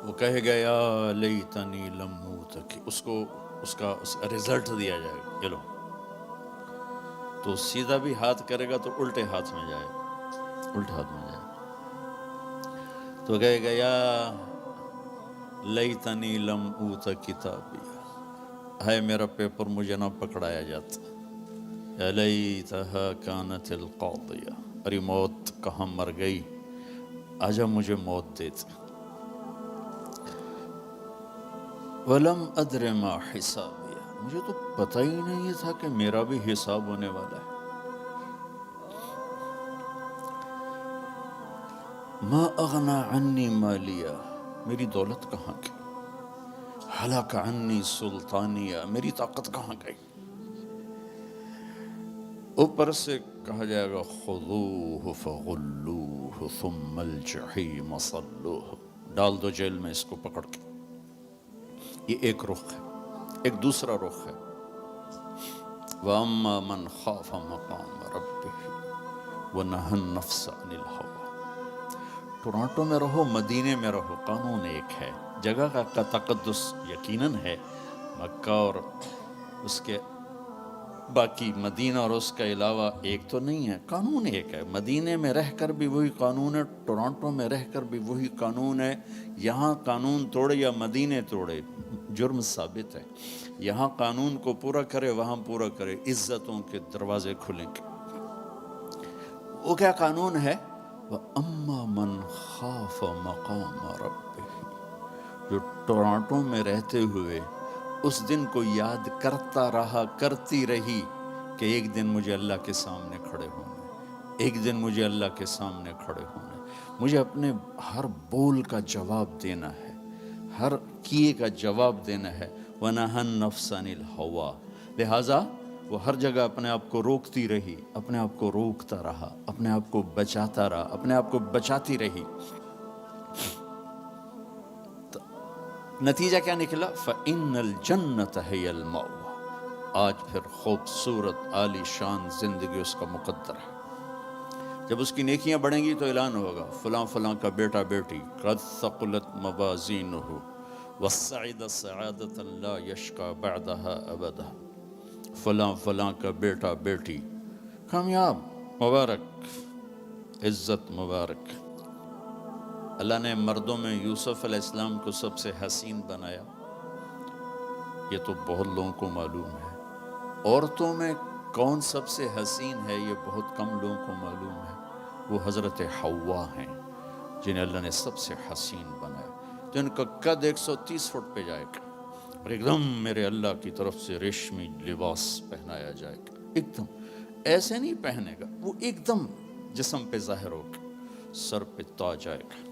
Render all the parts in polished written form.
وہ کہے گا یا لیتنی لم اوت، اس کو اس کا رزلٹ دیا جائے گا، یہ لو، تو سیدھا بھی ہاتھ کرے گا تو الٹے ہاتھ میں جائے گا، الٹے ہاتھ میں جائے گا، تو کہے گا یا لیتنی لم اوت کتابیہ، ہے میرا پیپر مجھے نہ پکڑایا جاتا، یا لیتہا کانت القاضیہ، ارے موت کہاں مر گئی، آجا مجھے موت دیتے، وَلَمْ أَدْرِ مَا حِسَابِيَهْ، مجھے تو پتہ ہی نہیں تھا کہ میرا بھی حساب ہونے والا ہے، مَا أَغْنَى عَنِّي مَالِيَهْ، میری دولت کہاں گئی، ہلاک عنی سلطانیہ، میری طاقت کہاں گئی، اوپر سے کہا جائے گا خذوہ فغلوہ ثم الجحیم صلوہ، ڈال دو جیل میں اس کو پکڑ کے، یہ ایک رخ ہے، ایک دوسرا رخ ہے، وَأَمَّا مَنْ خَافَ مَقَامَ رَبِّهِ وَنَهَى النَّفْسَ عَنِ الْهَوَىٰ، ٹورانٹو میں رہو مدینے میں رہو، قانون ایک ہے، جگہ کا تقدس یقیناً ہے، مکہ اور اس کے باقی مدینہ اور اس کے علاوہ ایک تو نہیں ہے، قانون ایک ہے، مدینے میں رہ کر بھی وہی قانون ہے، ٹورانٹو میں رہ کر بھی وہی قانون ہے، یہاں قانون توڑے یا مدینے توڑے جرم ثابت ہے، یہاں قانون کو پورا کرے وہاں پورا کرے، عزتوں کے دروازے کھلیں گے، وہ کیا قانون ہے، وَأَمَّا مَنْ خَافَ مَقَامَ رَبِّهِ، جو ٹورانٹو میں رہتے ہوئے اس دن کو یاد کرتا رہا، کرتی رہی کہ ایک دن مجھے اللہ کے سامنے کھڑے ہونا، ایک دن مجھے اللہ کے سامنے کھڑے ہونا، مجھے اپنے ہر بول کا جواب دینا ہے، ہر کیے کا جواب دینا ہے، وَنَهَى النَّفْسَ عَنِ الْهَوَىٰ، لہٰذا وہ ہر جگہ اپنے آپ کو روکتی رہی، اپنے آپ کو روکتا رہا، اپنے آپ کو بچاتا رہا، اپنے آپ کو بچاتی رہی، نتیجہ کیا نکلا، فَإِنَّ الْجَنَّةَ هِيَ الْمَأْوَىٰ، آج پھر خوبصورت عالی شان زندگی اس کا مقدر ہے، جب اس کی نیکیاں بڑھیں گی تو اعلان ہوگا فلاں فلاں کا بیٹا بیٹی قد ثقلت موازینہ وَالسَّعِدَ سَعَادَةً لَا يَشْقَى بَعْدَهَا أَبَدًا، فلاں فلاں کا بیٹا بیٹی کامیاب، مبارک، عزت مبارک۔ اللہ نے مردوں میں یوسف علیہ السلام کو سب سے حسین بنایا، یہ تو بہت لوگوں کو معلوم ہے، عورتوں میں کون سب سے حسین ہے یہ بہت کم لوگوں کو معلوم ہے، وہ حضرت حوا ہیں جنہیں اللہ نے سب سے حسین بنایا، جن کا قد 130 فٹ پہ جائے گا اور ایک دم میرے اللہ کی طرف سے ریشمی لباس پہنایا جائے گا، ایک دم ایسے نہیں پہنے گا، وہ ایک دم جسم پہ ظاہر ہوگا، سر پہ تاج آئے گا،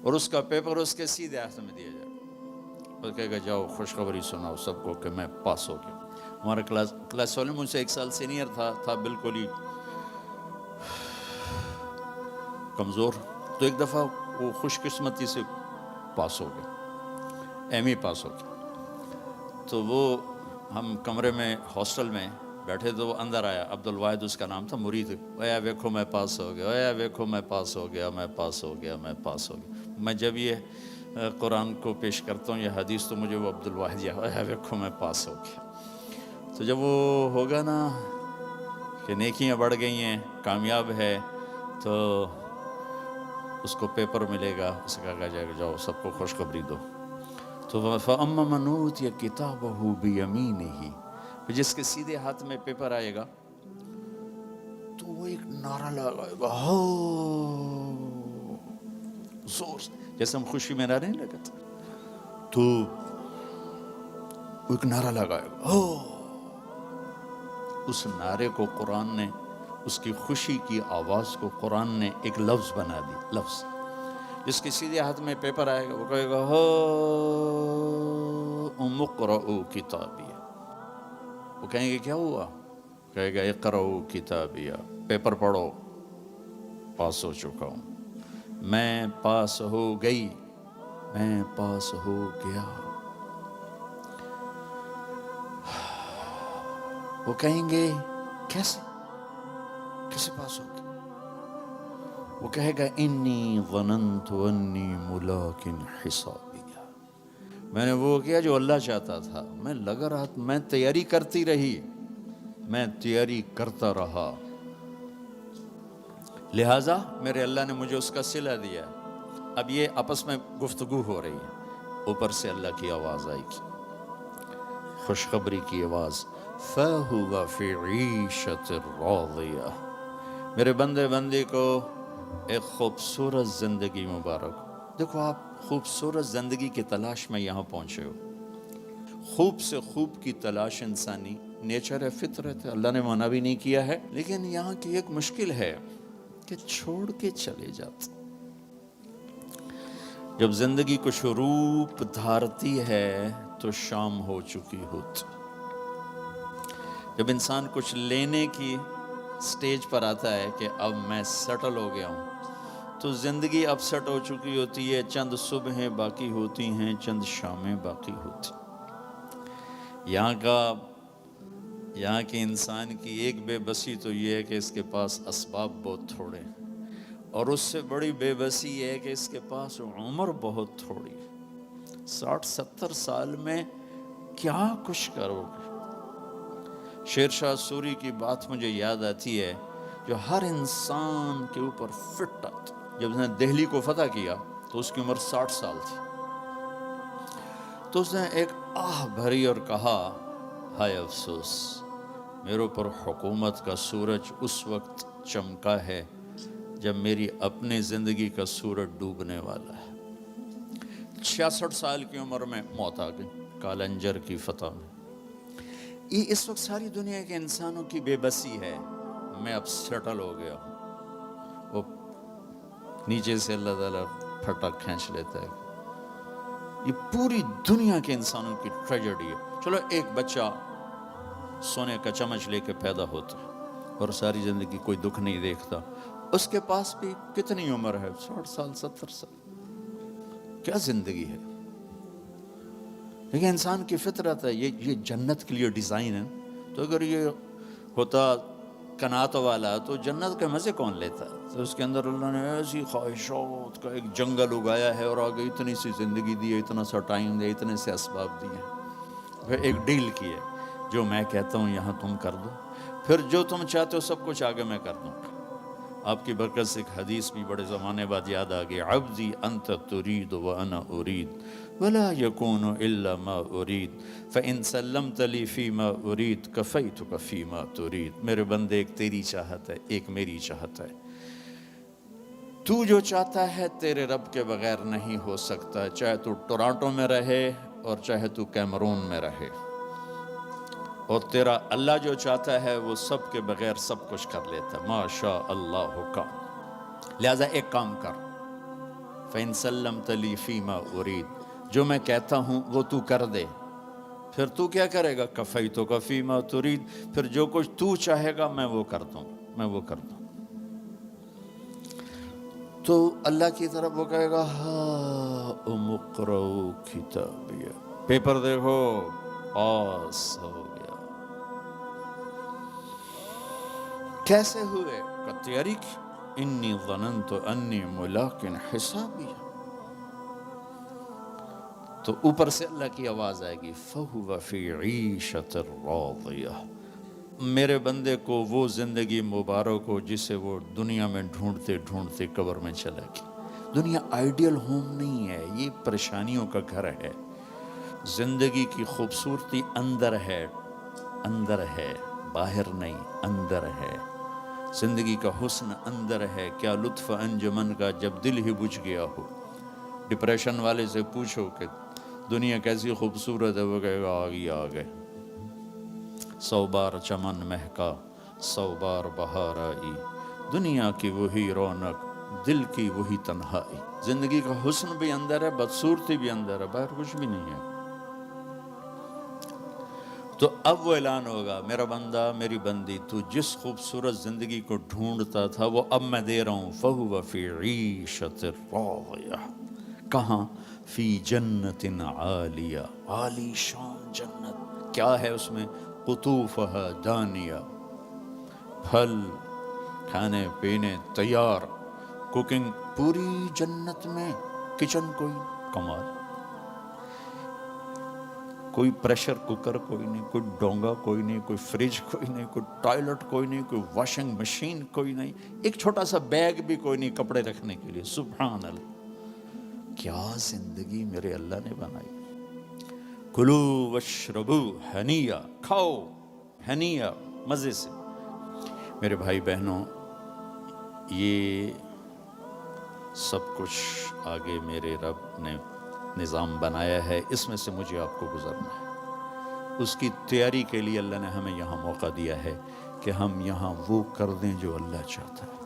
اور اس کا پیپر اس کے سیدھے ہاتھ میں دیا جائے گا، اور کہے گا جاؤ خوشخبری سناؤ سب کو کہ میں پاس ہو گیا۔ ہمارا کلاس والے مجھ سے 1 سال سینئر تھا بالکل ہی کمزور، تو ایک دفعہ وہ خوش قسمتی سے پاس ہو گیا، ایم ای پاس ہو گیا، تو وہ ہم کمرے میں ہاسٹل میں بیٹھے تو وہ اندر آیا، عبدالواحد اس کا نام تھا، مرید، اے ویکھو میں پاس ہو گیا، اے ویکھو میں پاس ہو گیا، میں پاس ہو گیا، میں پاس ہو گیا۔ میں جب یہ قرآن کو پیش کرتا ہوں یہ حدیث تو مجھے وہ عبدالواحد یا اے ویکھو میں پاس ہو گیا، تو جب وہ ہوگا نا کہ نیکیاں بڑھ گئی ہیں، کامیاب ہے، تو اس کو پیپر ملے گا، اسے کہا جائے گا جاؤ سب کو خوشخبری دو، تو فَأَمَّا مَنْ أُوتِيَ كِتَابَهُ بِيَمِينِهِ، جس کے سیدھے ہاتھ میں پیپر آئے گا تو وہ ایک نعرہ لگائے گا، ہو زور سے، جیسے ہم خوشی میں نعرے نہیں لگاتے، تو وہ ایک نعرہ لگائے گا، ہو، اس نعرے کو قرآن نے، اس کی خوشی کی آواز کو قرآن نے ایک لفظ بنا دی، لفظ، جس کے سیدھے ہاتھ میں پیپر آئے گا وہ کہے گا ہو اقرؤوا کتابیہ، وہ کہیں گے کیا ہوا، کہے گا اقرؤوا کتابیہ، پیپر پڑھو، پاس ہو چکا ہوں، میں پاس ہو گئی، میں پاس ہو گیا، وہ کہیں گے کیسے پاس ہو گیا، وہ کہے گا انی ظننت انی ملاق حسابی، میں نے وہ کیا جو اللہ چاہتا تھا. میں لگا رہا, میں تیاری کرتی رہی, میں تیاری کرتا رہا, لہٰذا میرے اللہ نے مجھے اس کا صلہ دیا. اب یہ آپس میں گفتگو ہو رہی ہے, اوپر سے اللہ کی آواز آئی کی, خوشخبری کی آواز, فَهُوَ فِي عِيشَةٍ رَاضِيَةٍ. میرے بندے کو ایک خوبصورت زندگی مبارک. دیکھو آپ خوبصورت زندگی کی تلاش میں یہاں پہنچے ہو. خوب سے خوب کی تلاش انسانی نیچر ہے, فطرت ہے, اللہ نے منع بھی نہیں کیا ہے. لیکن یہاں کی ایک مشکل ہے کہ چھوڑ کے چلے جاتے. جب زندگی کچھ روپ دھارتی ہے تو شام ہو چکی ہوتی. جب انسان کچھ لینے کی سٹیج پر آتا ہے کہ اب میں سیٹل ہو گیا ہوں, تو زندگی اب سیٹ ہو چکی ہوتی ہے. چند صبحیں باقی ہوتی ہیں, چند شامیں باقی ہوتی. یہاں کے انسان کی ایک بے بسی تو یہ ہے کہ اس کے پاس اسباب بہت تھوڑے, اور اس سے بڑی بے بسی یہ ہے کہ اس کے پاس عمر بہت تھوڑی. 60-70 سال میں کیا کچھ کرو گے. شیر شاہ سوری کی بات مجھے یاد آتی ہے, جو ہر انسان کے اوپر فٹ آتا. جب اس نے دہلی کو فتح کیا تو اس کی عمر 60 سال تھی. تو اس نے ایک آہ بھری اور کہا, ہائے افسوس, میرے اوپر حکومت کا سورج اس وقت چمکا ہے جب میری اپنی زندگی کا سورج ڈوبنے والا ہے. 66 سال کی عمر میں موت آ گئی کالنجر کی فتح میں. یہ اس وقت ساری دنیا کے انسانوں کی بے بسی ہے. میں اب سیٹل ہو گیا ہوں. وہ نیچے سے اللہ تعالیٰ پھٹک کھینچ لیتا ہے. یہ پوری دنیا کے انسانوں کی ٹریجڈی ہے. چلو ایک بچہ سونے کا چمچ لے کے پیدا ہوتا ہے اور ساری زندگی کوئی دکھ نہیں دیکھتا, اس کے پاس بھی کتنی عمر ہے, 60 سال 70 سال. کیا زندگی ہے. لیکن انسان کی فطرت ہے, یہ جنت کے لیے ڈیزائن ہے. تو اگر یہ ہوتا قناعت والا تو جنت کے مزے کون لیتا. تو اس کے اندر اللہ نے ایسی خواہشات کا ایک جنگل اگایا ہے, اور آگے اتنی سی زندگی دی ہے, اتنا سا ٹائم دیا, اتنے سے اسباب دیے. پھر ایک ڈیل کی ہے, جو میں کہتا ہوں یہاں تم کر دو, پھر جو تم چاہتے ہو سب کچھ آگے میں کر دوں. آپ کی برکت سے ایک حدیث بھی بڑے زمانے بعد یاد آ گئی, عبدی انت ترید وانا ارید ولا یکون الا ما ارید فان سلمت لی فیما ارید کفیتک فیما ترید. میرے بندے, ایک تیری چاہت ہے, ایک میری چاہت ہے. تو جو چاہتا ہے تیرے رب کے بغیر نہیں ہو سکتا, چاہے تو ٹورانٹو میں رہے اور چاہے تو کیمرون میں رہے. اور تیرا اللہ جو چاہتا ہے وہ سب کے بغیر سب کچھ کر لیتا ہے. ما شاء اللہ کان. لہذا ایک کام کر, فَإِن سَلَّمْتَ لِي فِيمَا أُرِيدُ, جو میں کہتا ہوں وہ تو کر دے, پھر تو کیا کرے گا, کفیتک فیما ترید, پھر جو کچھ تو چاہے گا میں وہ کر دوں, میں وہ کر دوں. تو اللہ کی طرف وہ کہے گا, ہاؤم اقرؤوا کتابیہ, پیپر دیکھو, پاس ہو گیا. کیسے ہوئے, کا تیاری کی, انی ظننت انی ملاق حسابیہ. تو اوپر سے اللہ کی آواز آئے گی, فَهُوَ فِي عِيشَةٍ رَاضِيَةٍ. میرے بندے کو وہ زندگی مبارک ہو جسے وہ دنیا میں ڈھونڈتے ڈھونڈتے قبر میں چلا گیا. دنیا آئیڈیل ہوم نہیں ہے, یہ پریشانیوں کا گھر ہے. زندگی کی خوبصورتی اندر ہے, اندر ہے, باہر نہیں, اندر ہے. زندگی کا حسن اندر ہے. کیا لطف انجمن کا جب دل ہی بجھ گیا ہو. ڈپریشن والے سے پوچھو کہ دنیا کیسی خوبصورت ہے, وہ کہے گا آگے آگے. 100 بار چمن مہکا 100 بار بہار آئی, دنیا کی وہی رونق دل کی وہی تنہائی. زندگی کا حسن بھی اندر ہے, بدصورتی بھی اندر ہے, باہر کچھ بھی نہیں ہے. تو اب وہ اعلان ہوگا, میرا بندہ میری بندی, تو جس خوبصورت زندگی کو ڈھونڈتا تھا وہ اب میں دے رہا ہوں. فَهُوَ فِي عِيشَةٍ رَاضِيَةٍ. کہاں, فی جنت عالیہ, عالی شان جنت. کیا ہے اس میں, قطوفہا دانیہ, پھل کھانے پینے تیار, کوکنگ پوری جنت میں, کچن کوئی کمال. کوئی پریشر کوکر کوئی نہیں، کوئی ڈونگا کوئی نہیں، کوئی فریج کوئی نہیں، کوئی ٹوائلٹ کوئی نہیں، کوئی واشنگ مشین کوئی نہیں، ایک چھوٹا سا بیگ بھی کوئی نہیں کپڑے رکھنے کے لیے. سبحان اللہ، کیا زندگی میرے اللہ نے بنائی. کلو واشربو ہنیا، کھاؤ ہنیا، مزے سے. میرے بھائی بہنوں، یہ سب کچھ آگے میرے رب نے نظام بنایا ہے، اس میں سے مجھے آپ کو گزرنا ہے. اس کی تیاری کے لیے اللہ نے ہمیں یہاں موقع دیا ہے کہ ہم یہاں وہ کر دیں جو اللہ چاہتا ہے.